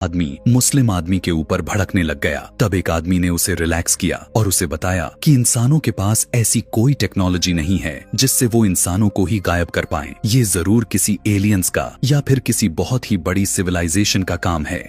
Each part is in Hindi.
आदमी मुस्लिम आदमी के ऊपर भड़कने लग गया। तब एक आदमी ने उसे रिलैक्स किया और उसे बताया कि इंसानों के पास ऐसी कोई टेक्नोलॉजी नहीं है जिससे वो इंसानों को ही गायब कर पाएं। ये जरूर किसी एलियंस का या फिर किसी बहुत ही बड़ी सिविलाइजेशन का काम है।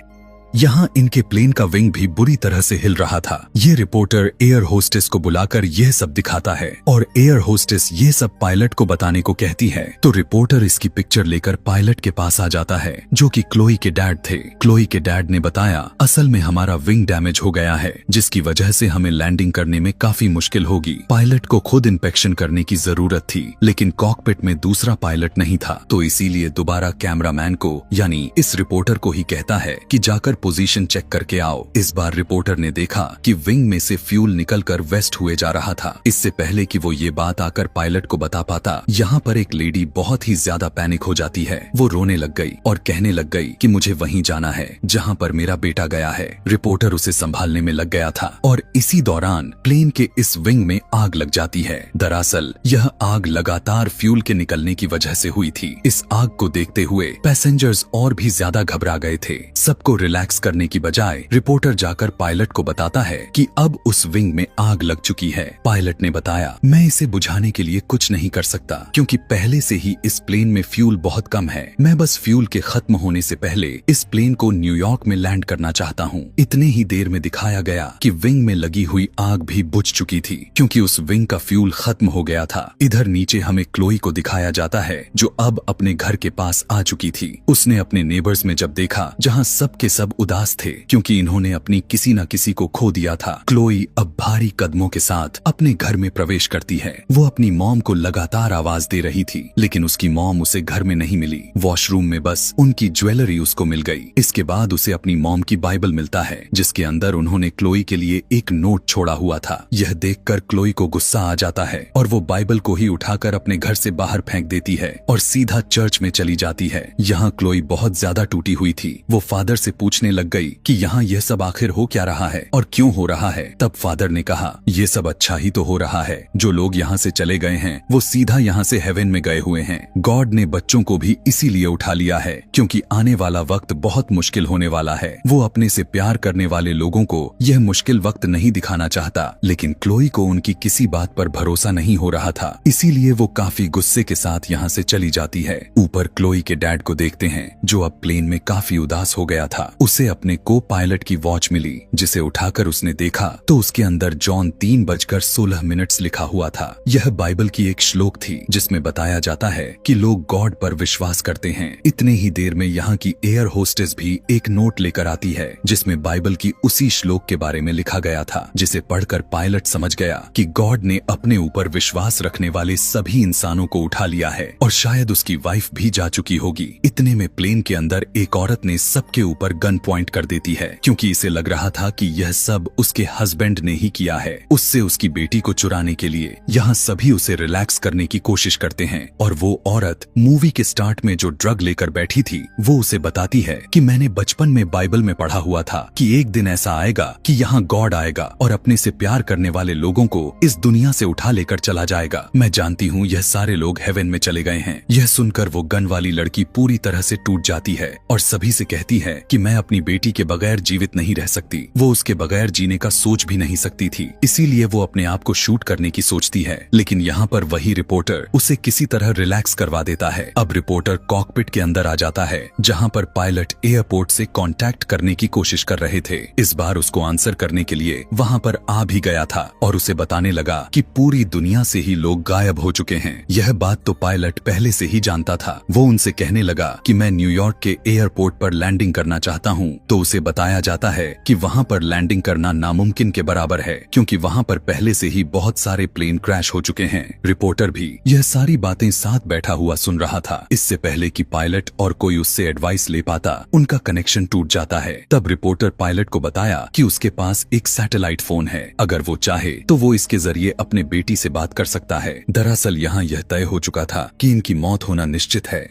यहाँ इनके प्लेन का विंग भी बुरी तरह से हिल रहा था। ये रिपोर्टर एयर होस्टेस को बुलाकर यह सब दिखाता है और एयर होस्टेस ये सब पायलट को बताने को कहती है। तो रिपोर्टर इसकी पिक्चर लेकर पायलट के पास आ जाता है जो कि क्लोई के डैड थे। क्लोई के डैड ने बताया, असल में हमारा विंग डैमेज हो गया है जिसकी वजह से हमें लैंडिंग करने में काफी मुश्किल होगी। पायलट को खुद इंस्पेक्शन करने की जरूरत थी लेकिन कॉकपिट में दूसरा पायलट नहीं था, तो इसीलिए दोबारा कैमरामैन को यानी इस रिपोर्टर को ही कहता है कि जाकर पोजीशन चेक करके आओ। इस बार रिपोर्टर ने देखा कि विंग में से फ्यूल निकलकर वेस्ट हुए जा रहा था। इससे पहले कि वो ये बात आकर पायलट को बता पाता, यहाँ पर एक लेडी बहुत ही ज्यादा पैनिक हो जाती है। वो रोने लग गई और कहने लग गई कि मुझे वहीं जाना है जहाँ पर मेरा बेटा गया है। रिपोर्टर उसे संभालने में लग गया था और इसी दौरान प्लेन के इस विंग में आग लग जाती है। दरअसल यह आग लगातार फ्यूल के निकलने की वजह से हुई थी। इस आग को देखते हुए पैसेंजर्स और भी ज्यादा घबरा गए थे। सबको रिलैक्स करने की बजाय रिपोर्टर जाकर पायलट को बताता है कि अब उस विंग में आग लग चुकी है। पायलट ने बताया, मैं इसे बुझाने के लिए कुछ नहीं कर सकता क्योंकि पहले से ही इस प्लेन में फ्यूल बहुत कम है। मैं बस फ्यूल के खत्म होने से पहले इस प्लेन को न्यूयॉर्क में लैंड करना चाहता हूँ। इतने ही देर में दिखाया गया कि विंग में लगी हुई आग भी बुझ चुकी थी क्योंकि उस विंग का फ्यूल खत्म हो गया था। इधर नीचे हमें क्लोई को दिखाया जाता है जो अब अपने घर के पास आ चुकी थी। उसने अपने नेबर्स में जब देखा जहाँ सब के सब उदास थे क्योंकि इन्होंने अपनी किसी न किसी को खो दिया था। क्लोई अब भारी कदमों के साथ अपने घर में प्रवेश करती है। वो अपनी मॉम को लगातार आवाज दे रही थी लेकिन उसकी मॉम उसे घर में नहीं मिली। वॉशरूम में बस उनकी ज्वेलरी उसको मिल गई। इसके बाद उसे अपनी मॉम की बाइबल मिलता है जिसके अंदर उन्होंने क्लोई के लिए एक नोट छोड़ा हुआ था। यह देखकर क्लोई को गुस्सा आ जाता है और वो बाइबल को ही उठाकर अपने घर से बाहर फेंक देती है और सीधा चर्च में चली जाती है। यहाँ क्लोई बहुत ज्यादा टूटी हुई थी। वो फादर से पूछने लग गई कि यहाँ यह सब आखिर हो क्या रहा है और क्यों हो रहा है। तब फादर ने कहा, ये सब अच्छा ही तो हो रहा है। जो लोग यहाँ से चले गए हैं वो सीधा यहाँ से हेवन में गए हुए हैं। गॉड ने बच्चों को भी इसीलिए उठा लिया है क्योंकि आने वाला वक्त बहुत मुश्किल होने वाला है। वो अपने से प्यार करने वाले लोगों को यह मुश्किल वक्त नहीं दिखाना चाहता लेकिन क्लोई को उनकी किसी बात पर भरोसा नहीं हो रहा था, इसीलिए वो काफी गुस्से के साथ यहाँ से चली जाती है। ऊपर क्लोई के डैड को देखते हैं जो अब प्लेन में काफी उदास हो गया था। उसे अपने को पायलट की वॉच मिली जिसे उठाकर उसने देखा तो उसके अंदर जॉन 3:16 लिखा हुआ था। यह बाइबल की एक श्लोक थी जिसमें बताया जाता है कि लोग गॉड पर विश्वास करते हैं। इतने ही देर में यहाँ की एयर होस्टेस भी एक नोट लेकर आती है जिसमें बाइबल की उसी श्लोक के बारे में लिखा गया था, जिसे पढ़कर पायलट समझ गया कि गॉड ने अपने ऊपर विश्वास रखने वाले सभी इंसानों को उठा लिया है और शायद उसकी वाइफ भी जा चुकी होगी। इतने में प्लेन के अंदर एक औरत ने सबके ऊपर गन पॉइंट कर देती है क्योंकि इसे लग रहा था कि यह सब उसके हस्बैंड ने ही किया है, उससे उसकी बेटी को चुराने के लिए। यहाँ सभी उसे रिलैक्स करने की कोशिश करते हैं और वो औरत मूवी के स्टार्ट में जो ड्रग लेकर बैठी थी वो उसे बताती है कि मैंने बचपन में बाइबल में पढ़ा हुआ था कि एक दिन ऐसा आएगा कि यहाँ गॉड आएगा और अपने से प्यार करने वाले लोगों को इस दुनिया से उठा लेकर चला जाएगा। मैं जानती हूँ यह सारे लोग हेवन में चले गए हैं। यह सुनकर वो गन वाली लड़की पूरी तरह से टूट जाती है और सभी से कहती है कि मैं अपनी बेटी के बगैर जीवित नहीं रह सकती। वो उसके बगैर जीने का सोच भी नहीं सकती थी, इसीलिए वो अपने आप को शूट करने की सोचती है। लेकिन यहाँ पर वही रिपोर्टर उसे किसी तरह रिलैक्स करवा देता है। अब रिपोर्टर कॉकपिट के अंदर आ जाता है जहाँ पर पायलट एयरपोर्ट से कांटेक्ट करने की कोशिश कर रहे थे। इस बार उसको आंसर करने के लिए वहाँ पर आ भी गया था और उसे बताने लगा कि पूरी दुनिया से ही लोग गायब हो चुके हैं। यह बात तो पायलट पहले से ही जानता था। वो उनसे कहने लगा कि मैं न्यूयॉर्क के एयरपोर्ट पर लैंडिंग करना चाहता हूँ, तो उसे बताया जाता है कि वहाँ पर लैंडिंग करना नामुमकिन के बराबर है क्योंकि वहाँ पर पहले से ही बहुत सारे प्लेन क्रैश हो चुके हैं। रिपोर्टर भी यह सारी बातें साथ बैठा हुआ सुन रहा था। इससे पहले कि पायलट और कोई उससे एडवाइस ले पाता, उनका कनेक्शन टूट जाता है। तब रिपोर्टर पायलट को बताया कि उसके पास एक सैटेलाइट फोन है, अगर वो चाहे तो वो इसके जरिए अपने बेटी से बात कर सकता है। दरअसल यहाँ यह तय हो चुका था कि इनकी मौत होना निश्चित है।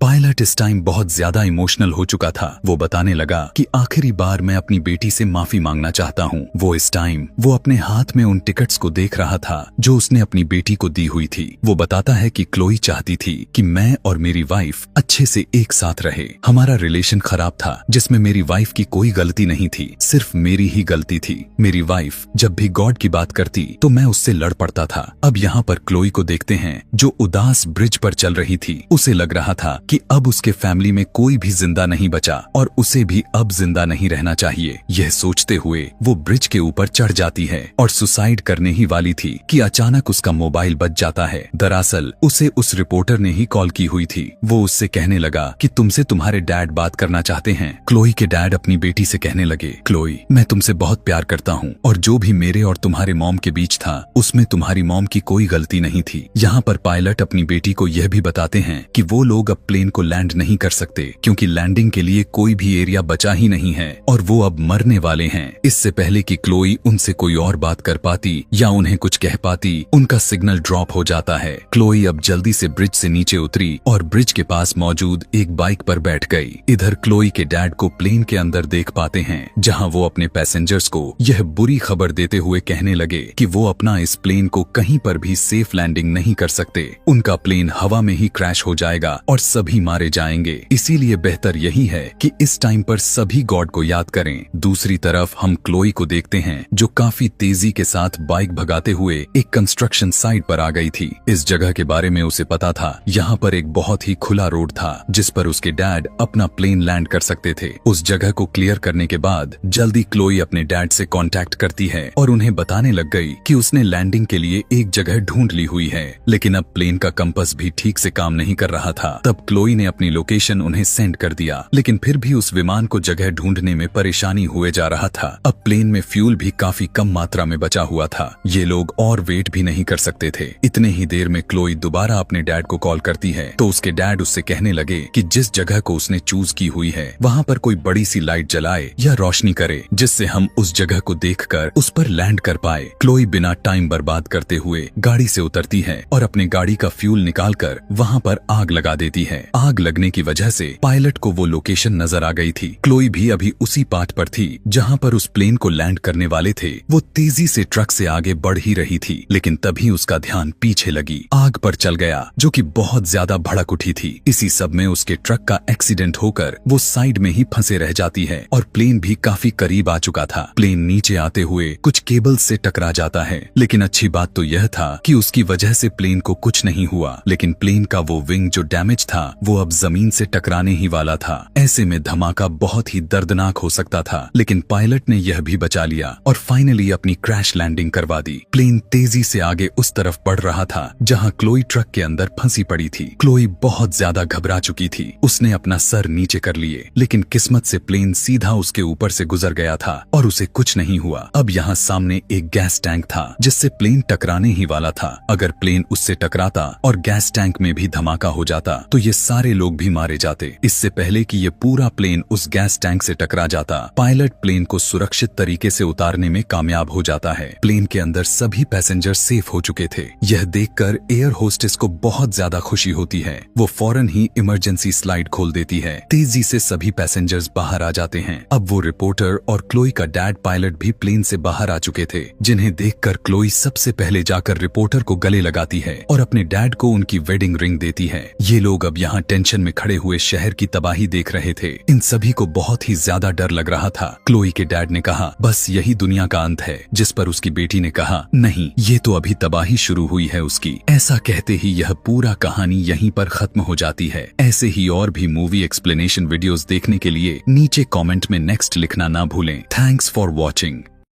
पायलट इस टाइम बहुत ज्यादा इमोशनल हो चुका था। वो बताने लगा कि आखिरी बार मैं अपनी बेटी से माफी मांगना चाहता हूँ। वो इस टाइम वो अपने हाथ में उन टिकट्स को देख रहा था जो उसने अपनी बेटी को दी हुई थी। वो बताता है कि क्लोई चाहती थी कि मैं और मेरी वाइफ अच्छे से एक साथ रहे। हमारा रिलेशन खराब था जिसमें मेरी वाइफ की कोई गलती नहीं थी, सिर्फ मेरी ही गलती थी। मेरी वाइफ जब भी गॉड की बात करती तो मैं उससे लड़ पड़ता था। अब यहाँ पर क्लोई को देखते हैं जो उदास ब्रिज पर चल रही थी। उसे लग रहा था कि अब उसके फैमिली में कोई भी जिंदा नहीं बचा और उसे भी अब जिंदा नहीं रहना चाहिए। यह सोचते हुए वो ब्रिज के ऊपर चढ़ जाती है और सुसाइड करने ही वाली थी कि अचानक उसका मोबाइल बज जाता है। दरअसल उसे उस रिपोर्टर ने ही कॉल की हुई थी। वो उससे कहने लगा कि तुमसे तुम्हारे डैड बात करना चाहते हैं। क्लोई के डैड अपनी बेटी से कहने लगे, क्लोई मैं तुमसे बहुत प्यार करता हूँ और जो भी मेरे और तुम्हारे मॉम के बीच था उसमें तुम्हारी मॉम की कोई गलती नहीं थी। यहाँ पर पायलट अपनी बेटी को यह भी बताते हैं कि वो लोग अब प्लेन को लैंड नहीं कर सकते क्योंकि लैंडिंग के लिए कोई भी एरिया बचा ही नहीं है और वो अब मरने वाले हैं। इससे पहले कि क्लोई उनसे कोई और बात कर पाती या उन्हें कुछ कह पाती, उनका सिग्नल ड्रॉप हो जाता है। क्लोई अब जल्दी से ब्रिज से नीचे उतरी और ब्रिज के पास मौजूद एक बाइक पर बैठ गई। इधर क्लोई के डैड को प्लेन के अंदर देख पाते हैं जहां वो अपने पैसेंजर्स को यह बुरी खबर देते हुए कहने लगे कि वो अपना इस प्लेन को कहीं पर भी सेफ लैंडिंग नहीं कर सकते। उनका प्लेन हवा में ही क्रैश हो जाएगा और सभी मारे जाएंगे। इसीलिए बेहतर यही है कि इस टाइम पर सभी गॉड को याद करें। दूसरी तरफ हम क्लोई को देखते हैं जो काफी तेजी के साथ बाइक भगाते हुए एक कंस्ट्रक्शन साइट पर आ गई थी। इस जगह के बारे में उसे पता था। यहाँ पर एक बहुत ही खुला रोड था जिस पर उसके डैड अपना प्लेन लैंड कर सकते थे। उस जगह को क्लियर करने के बाद जल्दी क्लोई अपने डैड से कांटेक्ट करती है और उन्हें बताने लग गई कि उसने लैंडिंग के लिए एक जगह ढूंढ ली हुई है, लेकिन अब प्लेन का कंपास भी ठीक से काम नहीं कर रहा था। तब क्लोई ने अपनी लोकेशन उन्हें सेंड कर दिया, लेकिन फिर भी उस विमान को जगह ढूंढने में परेशानी हुए जा रहा था। अब प्लेन में फ्यूल भी काफी कम मात्रा में बचा हुआ था। ये लोग और वेट भी नहीं कर सकते थे। इतने ही देर में क्लोई दोबारा अपने डैड को कॉल करती है तो उसके डैड उससे कहने लगे कि जिस जगह को उसने चूज की हुई है वहाँ पर कोई बड़ी सी लाइट जलाए या रोशनी करे जिससे हम उस जगह को देखकर उस पर लैंड कर पाए। क्लोई बिना टाइम बर्बाद करते हुए गाड़ी से उतरती है और अपने गाड़ी का फ्यूल निकालकर वहाँ पर आग लगा देती है। आग लगने की वजह से पायलट को वो लोकेशन नजर आ गई थी। क्लोई भी अभी उसी पार्ट पर थी जहाँ पर उस प्लेन को लैंड करने वाले थे। वो तेजी से ट्रक से आगे बढ़ ही रही थी, लेकिन तभी उसका ध्यान पीछे लगी आग पर चल गया जो कि बहुत ज्यादा भड़क उठी थी। इसी सब में उसके ट्रक का एक्सीडेंट होकर वो साइड में ही फंसे रह जाती है और प्लेन भी काफी करीब आ चुका था। प्लेन नीचे आते हुए कुछ केबल से टकरा जाता है, लेकिन अच्छी बात तो यह था कि उसकी वजह से प्लेन को कुछ नहीं हुआ, लेकिन प्लेन का वो विंग जो डैमेज था वो अब जमीन से टकराने ही वाला था। ऐसे में धमाका बहुत ही दर्दनाक हो सकता था, लेकिन पायलट ने यह भी बचा लिया और फाइनली अपनी क्रैश लैंडिंग करवा दी। प्लेन तेजी से आगे उस तरफ बढ़ रहा था जहाँ क्लोई ट्रक के अंदर फंसी पड़ी थी। क्लोई बहुत ज्यादा घबरा चुकी थी। उसने अपना सर नीचे कर लिए, लेकिन किस्मत से प्लेन सीधा उसके ऊपर से गुजर गया था और उसे कुछ नहीं हुआ। अब यहाँ सामने एक गैस टैंक था जिससे प्लेन टकराने ही वाला था। अगर प्लेन उससे टकराता और गैस टैंक में भी धमाका हो जाता तो ये सारे लोग भी मारे जाते। इससे पहले कि ये पूरा प्लेन उस गैस टैंक से टकरा जाता, पायलट प्लेन को सुरक्षित तरीके से उतारने में कामयाब हो जाता है। प्लेन के अंदर सभी पैसेंजर सेफ हो चुके थे। यह देखकर एयर होस्टेस को बहुत ज्यादा खुशी होती है। वो फौरन ही इमरजेंसी स्लाइड खोल देती है। तेजी से सभी पैसेंजर्स बाहर आ जाते हैं। अब वो रिपोर्टर और क्लोई का डैड पायलट भी प्लेन से बाहर आ चुके थे, जिन्हें देखकर क्लोई सबसे पहले जाकर रिपोर्टर को गले लगाती है और अपने डैड को उनकी वेडिंग रिंग देती है। ये लोग अब यहाँ टेंशन में खड़े हुए शहर की तबाही देख रहे थे। इन सभी को बहुत ही ज्यादा डर लग रहा था। क्लोई के डैड ने कहा, बस यही दुनिया का अंत है, जिस पर उसकी बेटी ने कहा, नहीं, ये तो अभी तबाही शुरू हुई है उसकी। ऐसा कहते ही यह पूरा कहानी यहीं पर खत्म हो जाती है। ऐसे ही और भी मूवी एक्सप्लेनेशन वीडियोस देखने के लिए नीचे कमेंट में नेक्स्ट लिखना ना भूलें। Thanks for watching.